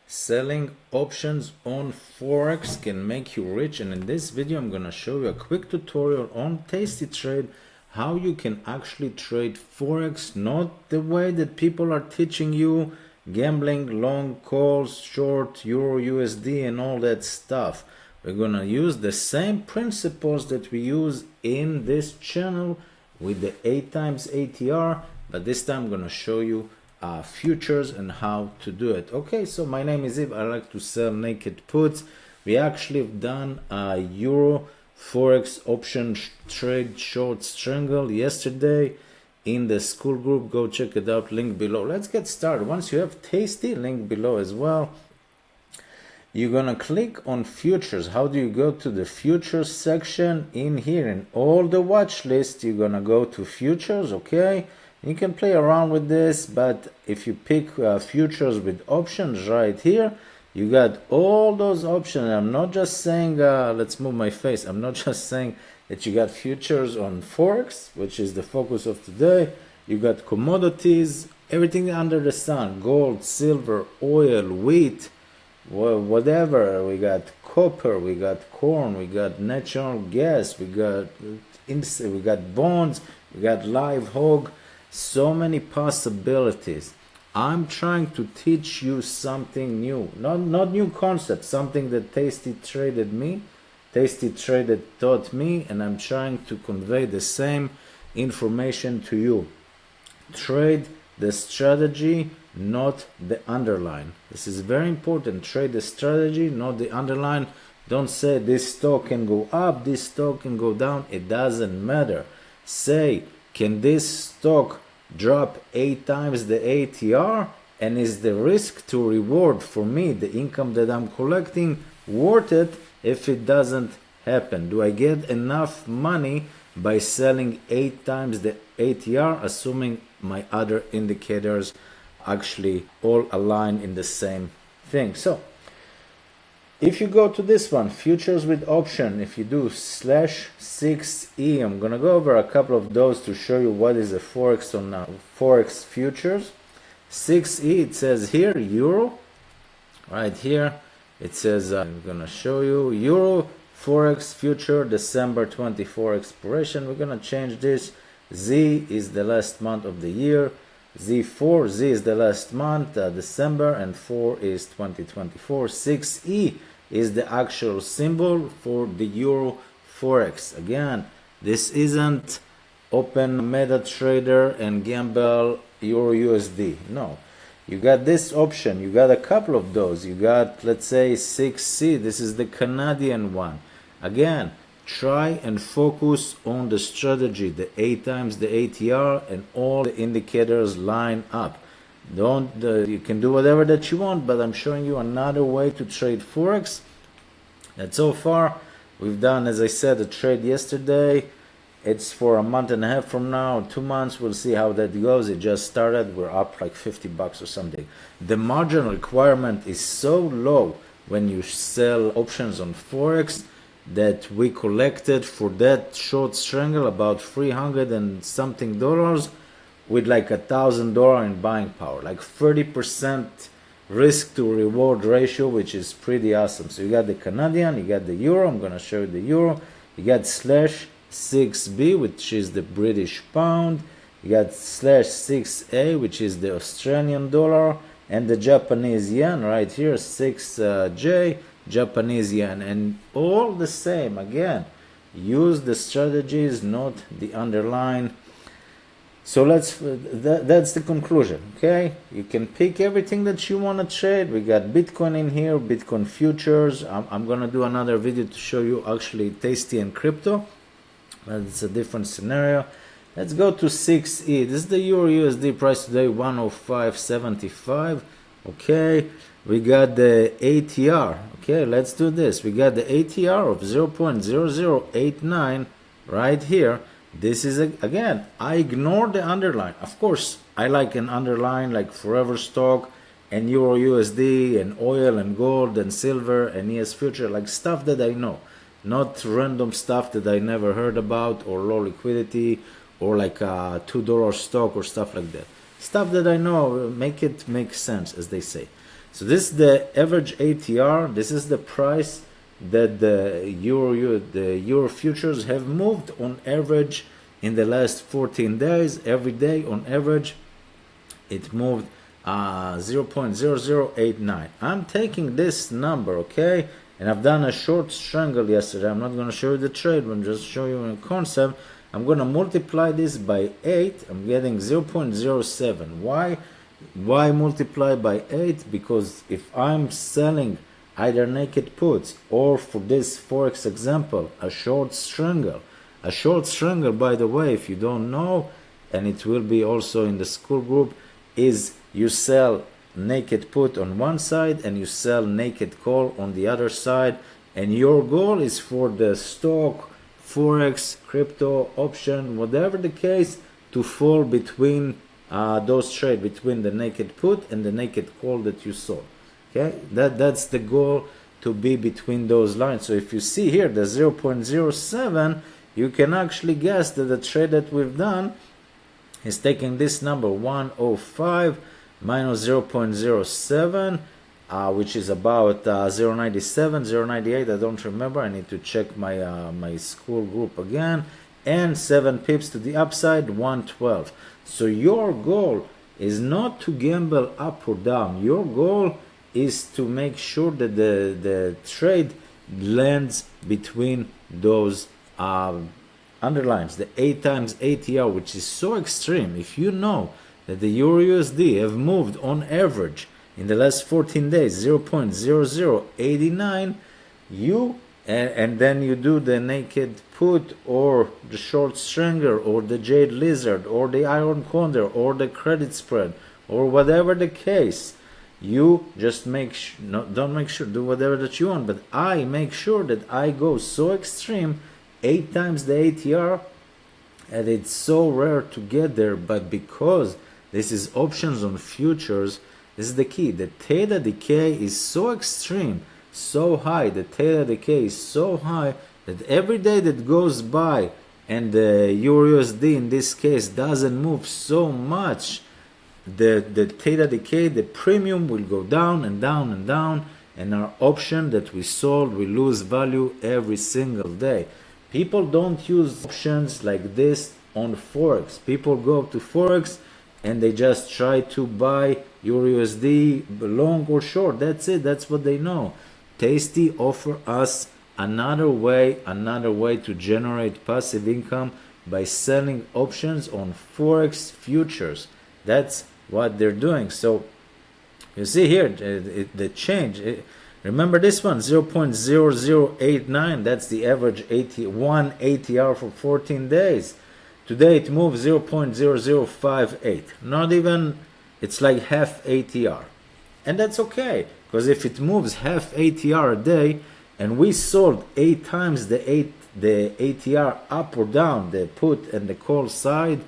Selling options on Forex can make you rich, and in this video I'm gonna show you a quick tutorial on Tasty Trade, how you can actually trade Forex, not the way that people are teaching you, gambling, long calls, short, Euro, USD and all that stuff. We're gonna use the same principles that we use in this channel with the 8 times ATR, but this time I'm gonna show you futures and how to do it. Okay, so my name is Eve. I like to sell naked puts. We actually have done a Euro Forex option trade short strangle yesterday in the school group. Go check it out, link below. Let's get started. Once you have Tasty, link below as well. You're gonna click on futures. How do you go to the futures section? In here, in all the watch list, you're gonna go to futures. Okay, you can play around with this, but if you pick futures with options right here, you got all those options. I'm not just saying, let's move my face. I'm not just saying that you got futures on Forex, which is the focus of today. You got commodities, everything under the sun, gold, silver, oil, wheat, whatever. We got copper, we got corn, we got natural gas, we got bonds, we got live hog. So many possibilities. I'm trying to teach you something new, not new concept, something that Tasty Traded taught me, and I'm trying to convey the same information to you. Trade the strategy, not the underline. This is very important. Trade the strategy, not the underline. Don't say this stock can go up, this stock can go down. It doesn't matter. Say, can this stock drop 8 times the ATR, and is the risk to reward for me, the income that I'm collecting, worth it if it doesn't happen? Do I get enough money by selling 8 times the ATR, assuming my other indicators actually all align in the same thing? So if you go to this one, futures with option, if you do /6E, I'm gonna go over a couple of those to show you what is a Forex on Forex futures. 6E, it says here Euro, right here it says I'm gonna show you Euro Forex future December 24 expiration. We're gonna change this. Z is the last month of the year, Z4, Z is the last month, December, and 4 is 2024. 6E is the actual symbol for the Euro Forex. Again, this isn't open MetaTrader and gamble Euro USD. No, you got this option. You got a couple of those. You got, let's say, 6C. This is the Canadian one. Again, try and focus on the strategy, the 8 times the ATR, and all the indicators line up. You can do whatever that you want, but I'm showing you another way to trade Forex. And so far, we've done, as I said, a trade yesterday. It's for a month and a half from now, 2 months. We'll see how that goes. It just started. We're up like 50 bucks or something. The margin requirement is so low when you sell options on Forex that we collected for that short strangle about $300 and something with like $1,000 in buying power, like 30% risk to reward ratio, which is pretty awesome. So you got the Canadian, you got the Euro. I'm gonna show you the Euro. You got /6B, which is the British pound. You got /6A, which is the Australian dollar, and the Japanese yen right here, 6J, Japanese yen, and all the same. Again, use the strategies, not the underline. So that's the conclusion. Okay, you can pick everything that you want to trade. We got Bitcoin in here, Bitcoin futures. I'm gonna do another video to show you actually Tasty and crypto, but it's a different scenario. Let's go to 6E. This is the Euro USD price today, 105.75. Okay, we got the ATR. Okay, let's do this. We got the ATR of 0.0089 right here. This is, again, I ignore the underline. Of course, I like an underline like Forever Stock and Euro USD and oil and gold and silver and ES Future, like stuff that I know, not random stuff that I never heard about, or low liquidity, or like a $2 stock or stuff like that. Stuff that I know, make it make sense, as they say. So this is the average ATR. This is the price that the euro futures have moved on average in the last 14 days. Every day on average it moved 0.0089. I'm taking this number, okay, and I've done a short strangle yesterday. I'm not going to show you the trade, I'm just show you a concept. I'm going to multiply this by 8. I'm getting 0.07. Why multiply by 8? Because if I'm selling either naked puts or, for this Forex example, a short strangle. A short strangle, by the way, if you don't know, and it will be also in the school group, is you sell naked put on one side and you sell naked call on the other side, and your goal is for the stock, Forex, crypto, option, whatever the case, to fall between those trade, between the naked put and the naked call that you sold. Okay, that's the goal, to be between those lines. So if you see here the 0.07, you can actually guess that the trade that we've done is taking this number 105 minus 0.07, which is about 0.97, 0.98. I don't remember. I need to check my my school group again. And 7 pips to the upside, 112. So your goal is not to gamble up or down. Your goal is to make sure that the trade lands between those underlines, the 8 times ATR, which is so extreme. If you know that the Euro USD have moved on average in the last 14 days 0.0089, and then you do the naked put or the short strangler or the jade lizard or the iron condor or the credit spread or whatever the case, you just make sure, no, don't make sure, do whatever that you want, but I make sure that I go so extreme, 8 times the ATR, and it's so rare to get there. But because this is options on futures, this is the key. The theta decay is so extreme, so high, the theta decay is so high that every day that goes by and the Euro USD in this case doesn't move so much, the theta decay, the premium will go down and down and down, and our option that we sold will lose value every single day. People don't use options like this on Forex. People go to Forex and they just try to buy Euro USD long or short. That's it. That's what they know. Tasty offer us another way to generate passive income by selling options on Forex futures. That's what they're doing. So you see here the change. Remember this one, 0.0089. That's the average 1 ATR for 14 days. Today it moves 0.0058. Not even, it's like half ATR. And that's okay, because if it moves half ATR a day and we sold 8 times the ATR up or down, the put and the call side,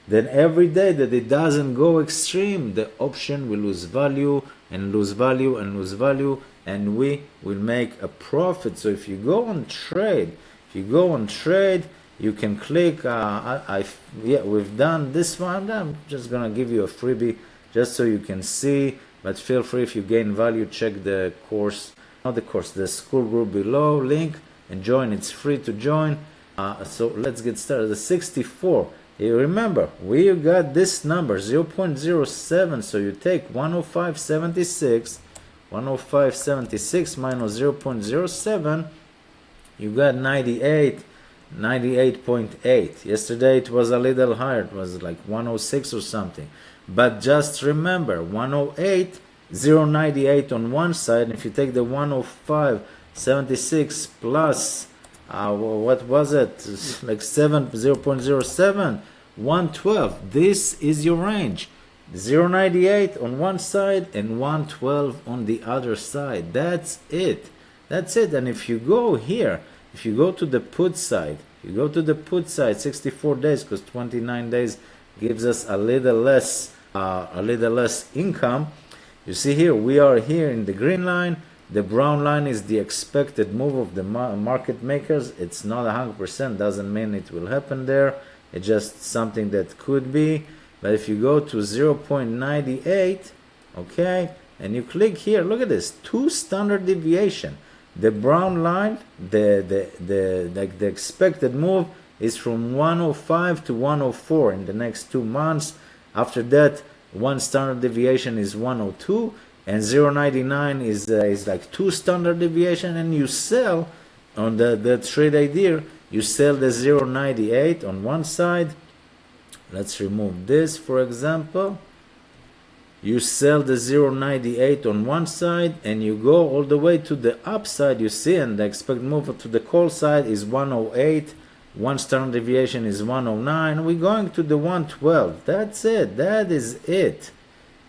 then every day that it doesn't go extreme, the option will lose value and lose value and lose value, and we will make a profit. So if you go on trade, you can click. We've done this one. I'm just gonna give you a freebie just so you can see. But feel free, if you gain value, check the course, not the course, the school group below, link, and join. It's free to join. So let's get started. The 64. You remember, we got this number 0.07, so you take 105.76 minus 0.07, you got 98.8. Yesterday it was a little higher, it was like 106 or something. But just remember, 108, 0.98 on one side. If you take the 105.76 plus what was it, like 0.07, 112, this is your range. 0.98 on one side and 112 on the other side. That's it. And if you go here, if you go to the put side, 64 days, because 29 days gives us a little less income. You see here, we are here in the green line. The brown line is the expected move of the market makers. It's not 100%, doesn't mean it will happen there. It's just something that could be. But if you go to 0.98, okay, and you click here, look at this, 2 standard deviation. The brown line, the expected move is from 105 to 104 in the next 2 months. After that, 1 standard deviation is 102, and 0.99 is like 2 standard deviation, and you sell on the trade idea, you sell the 0.98 on one side. Let's remove this, for example. You sell the 0.98 on one side, and you go all the way to the upside, you see, and the expected move to the call side is 108. 1 standard deviation is 109. We're going to the 112. That's it. That is it.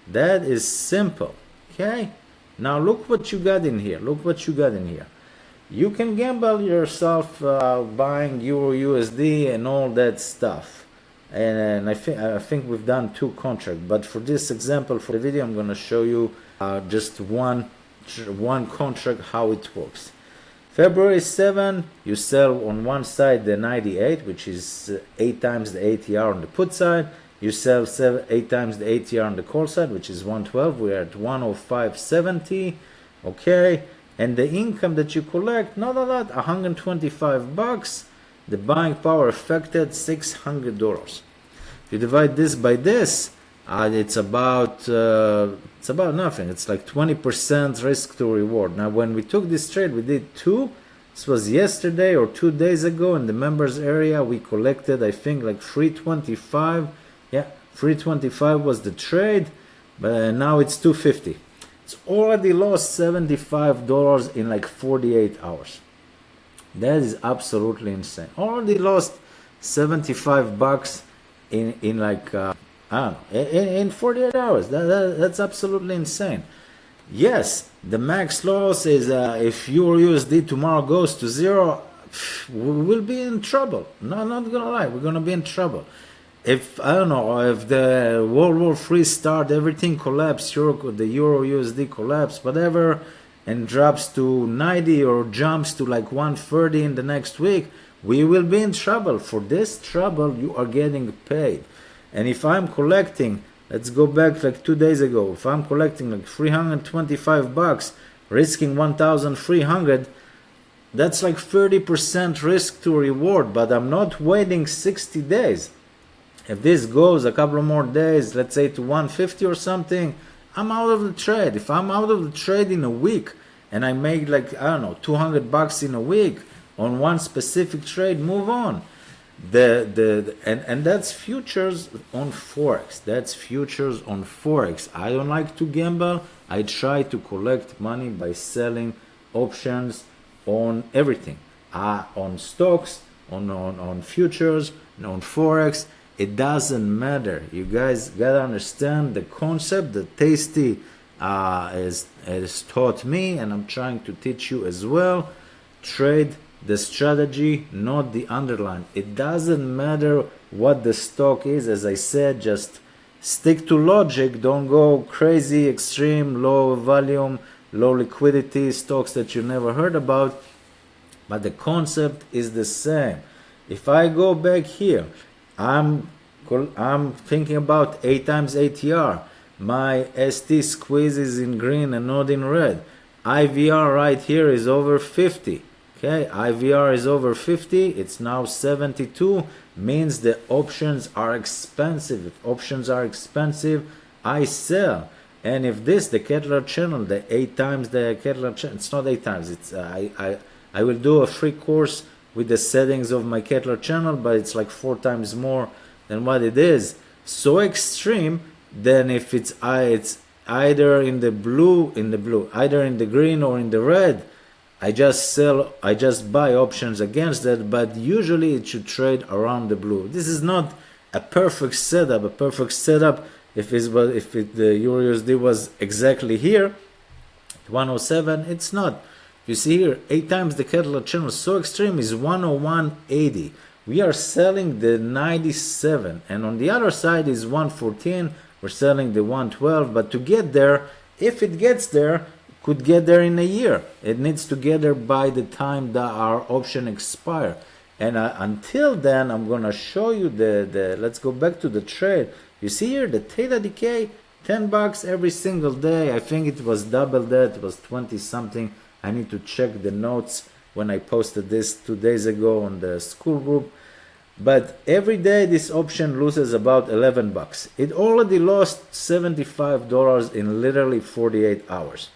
That is simple. Okay? Now look what you got in here. Look what you got in here. You can gamble yourself buying Euro USD and all that stuff. And I think we've done 2 contracts. But for this example, for the video, I'm going to show you just one contract, how it works. February 7, you sell on one side the 98, which is 8 times the ATR on the put side. You sell 8 times the ATR on the call side, which is 112. We're at 105.70. Okay. And the income that you collect, not a lot, $125. The buying power affected, $600. If you divide this by this, it's about nothing. It's like 20% risk to reward. Now, when we took this trade, we did 2. This was yesterday or 2 days ago in the members area. We collected, I think, like 325. Yeah, 325 was the trade, but now it's 250. It's already lost $75 in like 48 hours. That is absolutely insane. Already lost $75 in like I don't know, in 48 hours. That's absolutely insane. Yes, the max loss is if Euro USD tomorrow goes to 0, we will be in trouble. No, not gonna lie, we're gonna be in trouble. If I don't know, if the World War III start, everything collapse, the Euro USD collapse, whatever, and drops to 90 or jumps to like 130 in the next week, we will be in trouble. For this trouble, you are getting paid. And if I'm collecting, let's go back like 2 days ago, if I'm collecting like $325, risking 1,300, that's like 30% risk to reward, but I'm not waiting 60 days. If this goes a couple more days, let's say to 150 or something, I'm out of the trade. If I'm out of the trade in a week and I make like, I don't know, $200 in a week on one specific trade, move on. And that's futures on Forex. That's futures on Forex. I don't like to gamble. I try to collect money by selling options on everything. On stocks, on futures, on Forex. It doesn't matter. You guys gotta understand the concept that Tasty has taught me, and I'm trying to teach you as well. Trade the strategy, not the underline. It doesn't matter what the stock is. As I said, just stick to logic. Don't go crazy, extreme, low volume, low liquidity stocks that you never heard about. But the concept is the same. If I go back here, I'm thinking about 8 times ATR. My ST squeeze is in green and not in red. IVR right here is over 50. Okay, IVR is over 50. It's now 72. Means the options are expensive. If options are expensive, I sell. And if this, the Kettler channel, the 8 times the Kettler channel, it's not 8 times. It's I will do a free course with the settings of my Kettler channel, but it's like 4 times more than what it is. So extreme, then if it's either in the blue, either in the green or in the red, I just buy options against that, but usually it should trade around the blue. This is not a perfect setup. A perfect setup if the Euro USD was exactly here, 107, it's not. You see here, 8 times the Kettler channel, so extreme, is 101.80. We are selling the 97, and on the other side is 114. We're selling the 112, but to get there, if it gets there, could get there in a year. It needs to get there by the time that our option expire. And until then, I'm gonna show you let's go back to the trade. You see here the theta decay $10 every single day. I think it was double that, it was 20 something. I need to check the notes when I posted this 2 days ago on the school group. But every day this option loses about $11. It already lost $75 in literally 48 hours.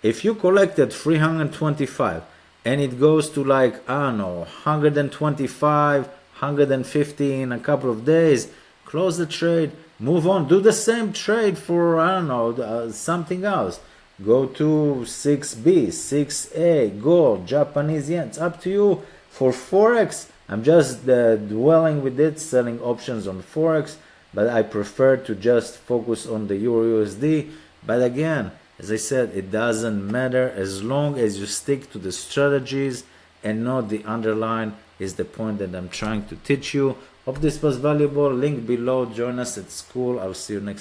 If you collected 325 and it goes to like, I don't know, 125, 150 in a couple of days, close the trade, move on, do the same trade for, I don't know, something else. Go to 6B, 6A, gold, Japanese yen. It's up to you. For Forex, I'm just dwelling with it, selling options on Forex, but I prefer to just focus on the Euro USD. But again, as I said, it doesn't matter as long as you stick to the strategies and not the underline is the point that I'm trying to teach you. Hope this was valuable. Link below. Join us at school. I'll see you next time.